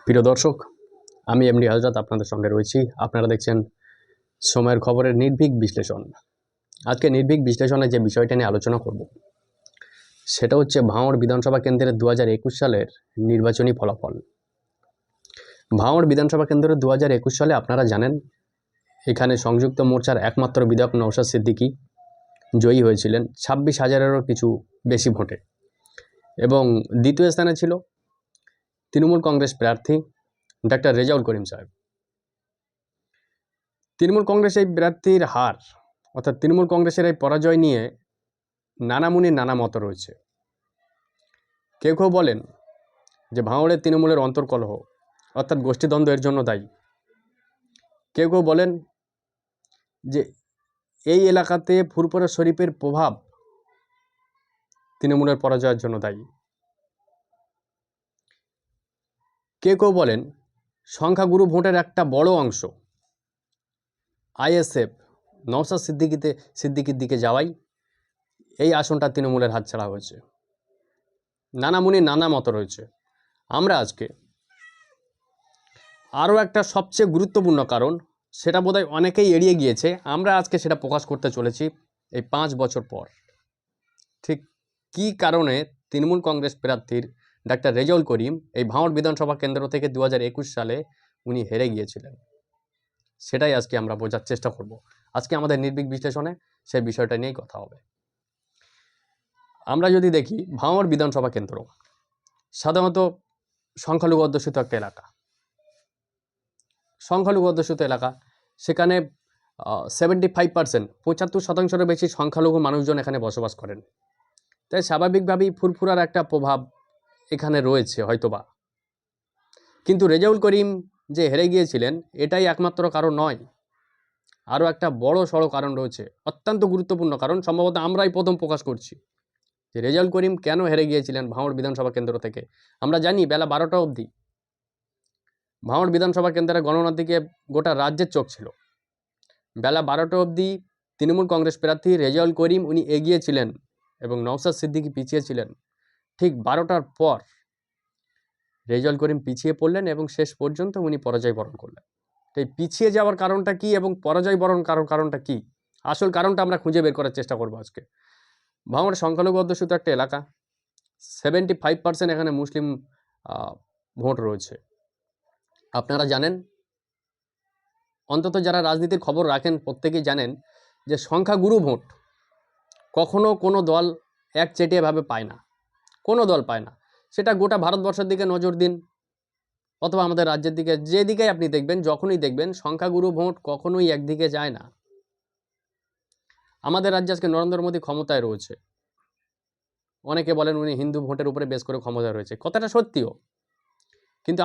প্রিয় দর্শক, আমি এমডি হযরত আপনাদের সঙ্গে রয়েছি। আপনারা দেখছেন সময়ের খবরের নির্ভীক বিশ্লেষণ। আজকে নির্ভীক বিশ্লেষণে যে বিষয়টা নিয়ে আলোচনা করব সেটা হচ্ছে ভাঙড় বিধানসভা কেন্দ্রের 2021 সালের নির্বাচনী ফলাফল। ভাঙড় বিধানসভা কেন্দ্রের 2021 সালে আপনারা জানেন এখানে সংযুক্ত মোর্চার একমাত্র বিধায়ক নওশাদ সিদ্দিকী জয়ী হয়েছিলেন 26,000-এরও কিছু বেশি ভোটে, এবং দ্বিতীয় স্থানে ছিল তৃণমূল কংগ্রেস প্রার্থী ডাক্তার রেজাউল করিম সাহেব। তৃণমূল কংগ্রেস এই প্রার্থীর হার অর্থাৎ তৃণমূল কংগ্রেসের এই পরাজয় নিয়ে নানা মুনির নানা মত রয়েছে। কেউ কেউ বলেন যে ভাঙড়ের তৃণমূলের অন্তর্কলহ অর্থাৎ গোষ্ঠীদ্বন্দ্ব এর জন্য দায়ী। কেউ কেউ বলেন যে এই এলাকাতে ফুরফুরা শরীফের প্রভাব তৃণমূলের পরাজয়ের জন্য দায়ী। কেউ কেউ বলেন সংখ্যাগুরু ভোটের একটা বড় অংশ আইএসএফ নওশাদ সিদ্দিকীর দিকে যাওয়াই এই আসনটা তৃণমূলের হাতছাড়া হয়েছে। নানা মুনির নানা মত রয়েছে। আমরা আজকে আরও একটা সবচেয়ে গুরুত্বপূর্ণ কারণ, সেটা বোধহয় অনেকেই এড়িয়ে গিয়েছে, আমরা আজকে সেটা প্রকাশ করতে চলেছি। এই 5 বছর পর ঠিক কী কারণে তৃণমূল কংগ্রেস প্রার্থীর ডাক্তার রেজাউল করিম এই ভাঙড় বিধানসভা কেন্দ্র থেকে 2021 সালে উনি হেরে গিয়েছিলেন, সেটাই আজকে আমরা বোঝার চেষ্টা করব। আজকে আমাদের নির্ভীক বিশ্লেষণে সেই বিষয়টা নিয়েই কথা হবে। আমরা যদি দেখি ভাঙড় বিধানসভা কেন্দ্র সাধারণত সংখ্যালঘু অধ্যুষিত একটা এলাকা, সংখ্যালঘু অধ্যুষিত এলাকা। সেখানে 75%, 75%-এরও বেশি সংখ্যালঘু মানুষজন এখানে বসবাস করেন। তাই স্বাভাবিকভাবেই ফুরফুরার একটা প্রভাব এখানে রয়েছে হয়তোবা। কিন্তু রেজাউল করিম যে হেরে গিয়েছিলেন এটাই একমাত্র কারণ নয়, আরও একটা বড় সড়ো কারণ রয়েছে, অত্যন্ত গুরুত্বপূর্ণ কারণ। সম্ভবত আমরাই প্রথম প্রকাশ করছি যে রেজাউল করিম কেন হেরে গিয়েছিলেন ভাঙড় বিধানসভা কেন্দ্র থেকে। আমরা জানি বেলা 12টা অবধি ভাঙড় বিধানসভা কেন্দ্রের গণনার দিকে গোটা রাজ্যের চোখ ছিল। বেলা 12টা অবধি তৃণমূল কংগ্রেস প্রার্থী রেজাউল করিম উনি এগিয়ে ছিলেন এবং নওশাদ সিদ্দিকী পিছিয়ে ছিলেন। ঠিক 12টার পর রেজাউল করিম পিছিয়ে পড়লেন এবং শেষ পর্যন্ত উনি পরাজয় বরণ করলেন। এই পিছিয়ে যাওয়ার কারণটা কি এবং পরাজয় বরণ কারণটা কি, আসল কারণটা আমরা খুঁজে বের করার চেষ্টা করব আজকে। ভাঙড় সংখ্যালঘু অধ্যুষিত একটা এলাকা, 75% এখানে মুসলিম ভোট রয়েছে। আপনারা জানেন, অন্তত যারা রাজনীতির খবর রাখেন প্রত্যেকেই জানেন যে সংখ্যাগুরু ভোট কখনো কোনো দল একচেটিয়াভাবে পায় না, কোনো দল পায় না। সেটা গোটা ভারতবর্ষের দিকে নজর দিন অথবা আমাদের রাজ্যের দিকে, যেদিকেই আপনি দেখবেন, যখনই দেখবেন সংখ্যাগুরু ভোট কখনোই একদিকে যায় না। আমাদের রাজ্যে আজকে নরেন্দ্র মোদী ক্ষমতায় রয়েছে, অনেকে বলেন উনি হিন্দু ভোটের উপরে বেশ করে ক্ষমতায় রয়েছে, কথাটা সত্যিও। কিন্তু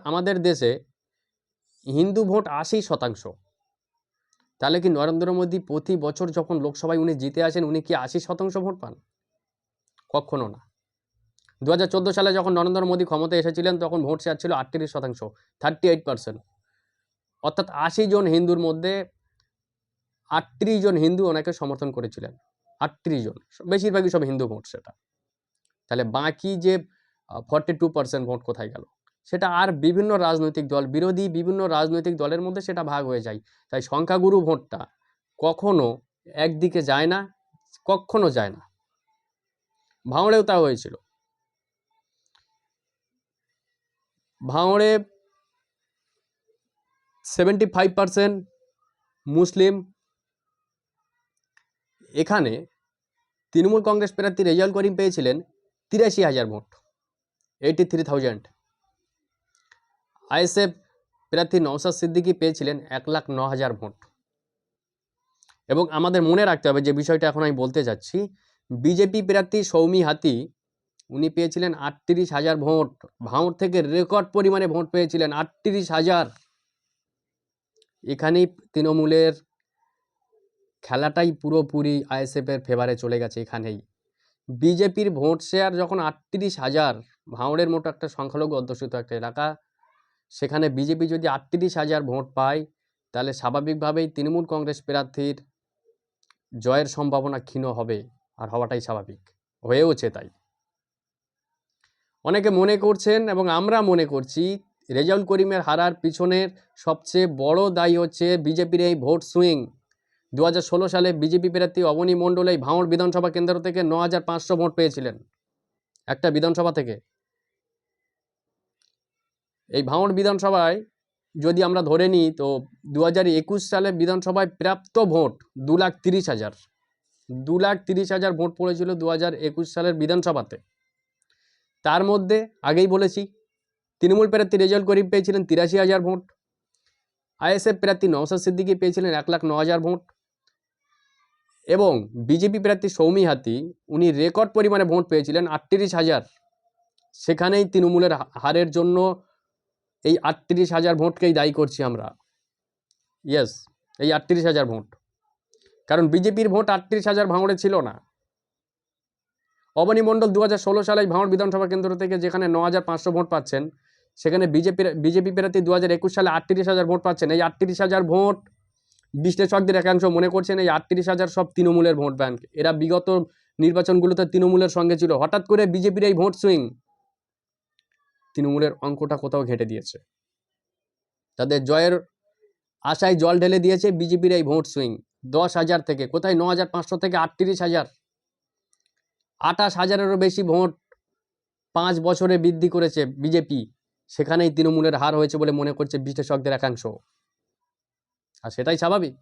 আমাদের দেশে হিন্দু ভোট 80%। তাহলে কি নরেন্দ্র মোদী প্রতি বছর যখন লোকসভায় উনি জিতে আসেন উনি কি 80% ভোট পান? কখনো না। 2014 সালে যখন নরেন্দ্র মোদী ক্ষমতায় এসেছিলেন তখন ভোট শেয়ার ছিল 38%, 38%। অর্থাৎ 80 জন হিন্দুর মধ্যে 38 জন হিন্দু ওনাকে সমর্থন করেছিলেন। 38 জন, বেশিরভাগই সব হিন্দু ভোট সেটা। তাহলে বাকি যে 42% ভোট কোথায় গেল? সেটা আর বিভিন্ন রাজনৈতিক দল, বিরোধী বিভিন্ন রাজনৈতিক দলের মধ্যে সেটা ভাগ হয়ে যায়। তাই সংখ্যাগুরু ভোটটা কখনো একদিকে যায় না, কখনো যায় না। ভাঙড়েও তা হয়েছিল। ভাঙড়ে 75% মুসলিম। এখানে তৃণমূল কংগ্রেস প্রার্থী রেজাউল করিম পেয়েছিলেন 83,000 ভোট, 83,000। আইএসএফ প্রার্থী নওশাদ সিদ্দিকী পেয়েছিলেন 1,09,000 ভোট। এবং আমাদের মনে রাখতে হবে যে বিষয়টা এখন আমি বলতে যাচ্ছি, বিজেপি প্রার্থী সৌমি হাতি উনি পেয়েছিলেন 38,000 ভোট। ভাঙড় থেকে রেকর্ড পরিমাণে ভোট পেয়েছিলেন 38,000। এখানেই তৃণমূলের খেলাটাই পুরোপুরি আইএসএফের ফেভারে চলে গেছে। এখানেই বিজেপির ভোট শেয়ার যখন 38,000, ভাঙড়ের মতো একটা সংখ্যালঘু অধ্যুষিত একটা এলাকা, সেখানে বিজেপি যদি 38,000 ভোট পায় তাহলে স্বাভাবিকভাবেই তৃণমূল কংগ্রেস প্রার্থীর জয়ের সম্ভাবনা ক্ষীণ হবে, আর হওয়াটাই স্বাভাবিক, হয়েওছে। তাই অনেকে মনে করছেন এবং আমরা মনে করছি রেজাউল করিমের হারার পিছনের সবচেয়ে বড় দায়ী হচ্ছে বিজেপির এই ভোট সুইং। 2016 সালে বিজেপি প্রার্থী অবনী মণ্ডল এই ভাঙড় বিধানসভা কেন্দ্র থেকে 9500 ভোট পেয়েছিলেন একটা বিধানসভা থেকে। এই ভাঙড় বিধানসভায় যদি আমরা ধরে নিই তো 2021 সালে বিধানসভায় প্রাপ্ত ভোট 2,30,000 2,30,000 ভোট পড়েছিল 2021 সালের বিধানসভাতে। তার মধ্যে আগেই বলেছি তৃণমূল প্রার্থী রেজাউল করিম পেয়েছিলেন 83,000 ভোট, আইএসএফ প্রার্থী নওশাদ সিদ্দিকী পেয়েছিলেন 1,09,000 ভোট এবং বিজেপি প্রার্থী সৌমি হাতি উনি রেকর্ড পরিমাণে ভোট পেয়েছিলেন 38,000। সেখানেই তৃণমূলের হারের জন্য এই 38,000 ভোটকেই দায়ী করছি আমরা। ইয়েস, এই 38,000 ভোট, কারণ বিজেপির ভোট 38,000 ভাঙড়ে ছিল না। অবনী মণ্ডল 2016 সালে ভাঙড় বিধানসভা কেন্দ্র থেকে যেখানে 9,500 ভোট পাচ্ছেন, সেখানে বিজেপি প্রার্থী 2021 সালে 38,000 ভোট পাচ্ছেন। এই 38,000 ভোট বিশ্লেষকদের একাংশ মনে করছেন এই 38,000 সব তৃণমূলের ভোট ব্যাংক। এরা বিগত নির্বাচনগুলোতে তৃণমূলের সঙ্গে ছিল, হঠাৎ করে বিজেপির এই ভোট সুইং তৃণমূলের অঙ্কটা কোথাও ঘেটে দিয়েছে। তাদের জয়ের আশায় জল ঢেলে দিয়েছে বিজেপির এই ভোট সুইং। 10,000 থেকে কোথায় 9,500 থেকে 38,000, 28,000-এরও বেশি ভোট 5 বছরে বৃদ্ধি করেছে বিজেপি। সেখানেই তৃণমূলের হার হয়েছে বলে মনে করছে বিশ্লেষকদের একাংশ, আর সেটাই স্বাভাবিক।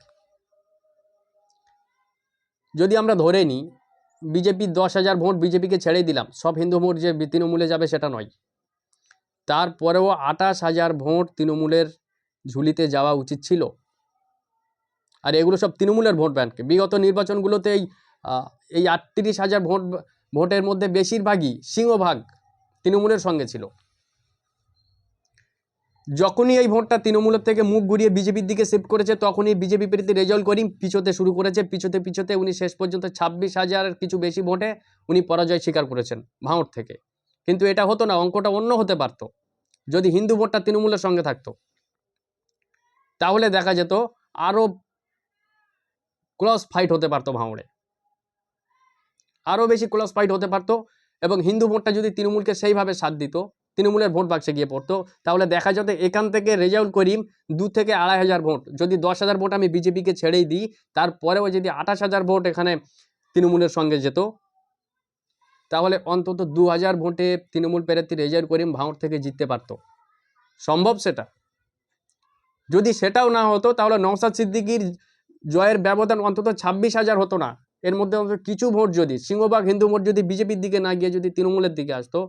যদি আমরা ধরে নিই বিজেপি 10,000 ভোট বিজেপিকে ছেড়েই দিলাম, সব হিন্দু ভোট যে তৃণমূলে যাবে সেটা নয়, তারপরেও 28,000 ভোট তৃণমূলের ঝুলিতে যাওয়া উচিত ছিল। আর এগুলো সব তৃণমূলের ভোট ব্যাংক। বিগত নির্বাচনগুলোতে এই 38,000 ভোটের মধ্যে বেশিরভাগই সিংহভাগ তৃণমূলের সঙ্গে ছিল। যখনই এই ভোটটা তৃণমূলের থেকে মুখ ঘুরিয়ে বিজেপির দিকে শিফট করেছে, তখনই বিজেপি প্রার্থী রেজাউল করিম পিছোতে শুরু করেছে। পিছোতে উনি শেষ পর্যন্ত 26,000-এর কিছু বেশি ভোটে উনি পরাজয় স্বীকার করেছেন ভাঙড় থেকে। কিন্তু এটা হতো না, অঙ্কটা অন্য হতে পারত। যদি হিন্দু ভোটটা তৃণমূলের সঙ্গে থাকতো তাহলে দেখা যেত আরও ক্লস ফাইট হতে পারতো ভাঙড়ে, আরও বেশি ক্লস ফাইট হতে পারতো। এবং হিন্দু ভোটটা যদি তৃণমূলকে সেইভাবে সাথ দিত, তৃণমূলের ভোট বাক্সে গিয়ে পড়তো, তাহলে দেখা যেত এখান থেকে রেজাউল করিম 2 থেকে 2,500 ভোট, যদি 10,000 ভোট আমি বিজেপিকে ছেড়েই দিই, তারপরেও যদি 28,000 ভোট এখানে তৃণমূলের সঙ্গে যেত, তাহলে অন্তত 2,000 ভোটে তৃণমূল প্রার্থী রেজাউল করিম ভাঙড় থেকে জিততে পারত। সম্ভব সেটা। যদি সেটাও না হতো তাহলে নওশাদ সিদ্দিকীর জয়ের ব্যবধান অন্তত 26,000 হতো না। এর মধ্যে অন্তত কিছু ভোট যদি সিংহভাগ হিন্দু ভোট যদি বিজেপির দিকে না গিয়ে যদি তৃণমূলের দিকে আসতো,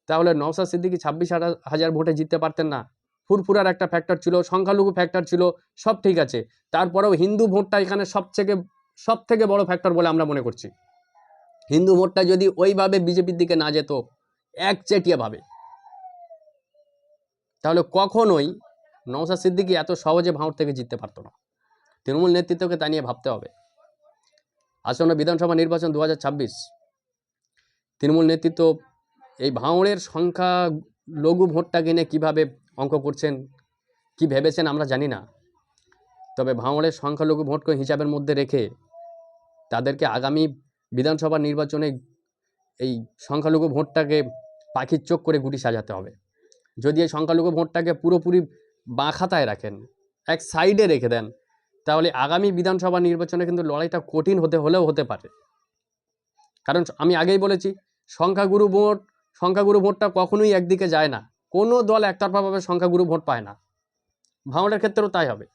তাহলে নওশাদ সিদ্দিকী 26,000 ভোটে জিততে পারতেন না। ফুরফুরার একটা ফ্যাক্টর ছিল, সংখ্যালঘু ফ্যাক্টর ছিল, সব ঠিক আছে। তারপরেও হিন্দু ভোটটা এখানে সব থেকে বড় ফ্যাক্টর বলে আমরা মনে করছি। হিন্দু ভোটটা যদি ওইভাবে বিজেপির দিকে না যেত একচেটিয়াভাবে, তাহলে কখনোই নওশাদ সিদ্দিকী এত সহজে ভাঙড় থেকে জিততে পারতো না। তৃণমূল নেতৃত্বকে তা নিয়ে ভাবতে হবে। আসন্ন বিধানসভা নির্বাচন 2026, তৃণমূল নেতৃত্ব এই ভাঙড়ের সংখ্যা লঘু ভোটটা কিনে কীভাবে অঙ্ক করছেন, কি ভেবেছেন আমরা জানি না। তবে ভাঙড়ের সংখ্যালঘু ভোটকে হিসাবের মধ্যে রেখে তাদেরকে আগামী বিধানসভা নির্বাচনে এই সংখ্যালঘু ভোটটাকে পাখির চোখ করে গুটি সাজাতে হবে। যদি এই সংখ্যালঘু ভোটটাকে পুরোপুরি বাঁ খাতায় রাখেন, এক সাইডে রেখে দেন, তাহলে আগামী বিধানসভা নির্বাচনে কিন্তু লড়াইটা কঠিন হতে পারে। কারণ আমি আগেই বলেছি, সংখ্যাগুরু ভোটটা কখনোই একদিকে যায় না। কোনো দল একতরফাভাবে সংখ্যাগুরু ভোট পায় না। ভাঙড়ের ক্ষেত্রেও তাই হবে।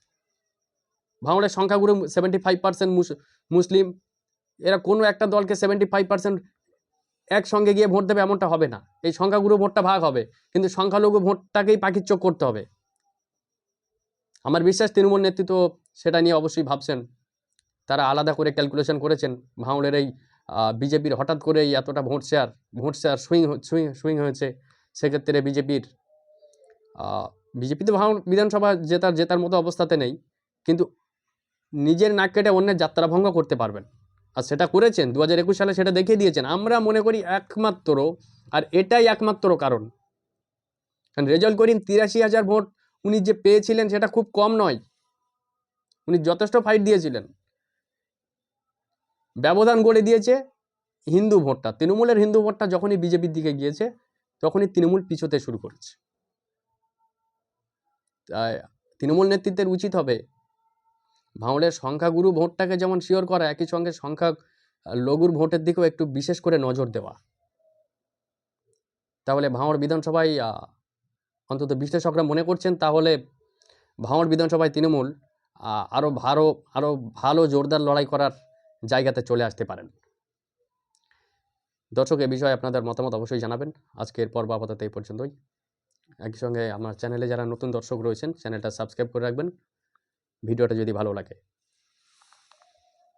ভাঙড়ের সংখ্যাগুরু 75% মুসলিম, এরা কোনো একটা দলকে 75% একসঙ্গে গিয়ে ভোট দেবে এমনটা হবে না। এই সংখ্যাগুরু ভোটটা ভাগ হবে, কিন্তু সংখ্যালঘু ভোটটাকেই পাখির চোখ করতে হবে। আমার বিশ্বাস তৃণমূল নেতৃত্ব সেটা নিয়ে অবশ্যই ভাবছেন। তারা আলাদা করে ক্যালকুলেশন করেছেন। ভাঙড়ের এই বিজেপির হঠাৎ করে এতটা ভোট শেয়ার সুইং হয়েছে, সেক্ষেত্রে বিজেপি তো ভাঙড় বিধানসভা জেতার মতো অবস্থাতে নেই, কিন্তু নিজের নাক কেটে অন্যের যাত্রাভঙ্গ করতে পারবেন। আর সেটা করেছেন 2021 সালে, সেটা দেখিয়ে দিয়েছেন। আমরা মনে করি এটাই একমাত্র কারণ রেজাউল করিম 83,000 ভোট উনি যে পেয়েছিলেন সেটা খুব কম নয়। উনি যথেষ্ট ফাইট দিয়েছিলেন। ব্যবধান গড়ে দিয়েছে হিন্দু ভোটটা। তৃণমূলের হিন্দু ভোটটা যখনই বিজেপির দিকে গিয়েছে, তখনই তৃণমূল পিছোতে শুরু করেছে। তাই তৃণমূল নেতৃত্বের উচিত হবে ভাঙড়ের সংখ্যাগুরু ভোটটাকে যেমন শিওর করা, একই সঙ্গে সংখ্যা লঘুর ভোটের দিকেও একটু বিশেষ করে নজর দেওয়া। তাহলে ভাঙড় বিধানসভায় অন্তত বিশ্লেষকরা মনে করছেন তাহলে ভাঙড় বিধানসভায় তৃণমূল আরও ভালো জোরদার লড়াই করার জায়গাতে চলে আসতে পারেন। দর্শক, এ বিষয়ে আপনাদের মতামত অবশ্যই জানাবেন। আজকের পর্ব আপাতত এই পর্যন্তই। একই সঙ্গে আমার চ্যানেলে যারা নতুন দর্শক রয়েছেন চ্যানেলটা সাবস্ক্রাইব করে রাখবেন ভিডিওটা যদি ভালো লাগে।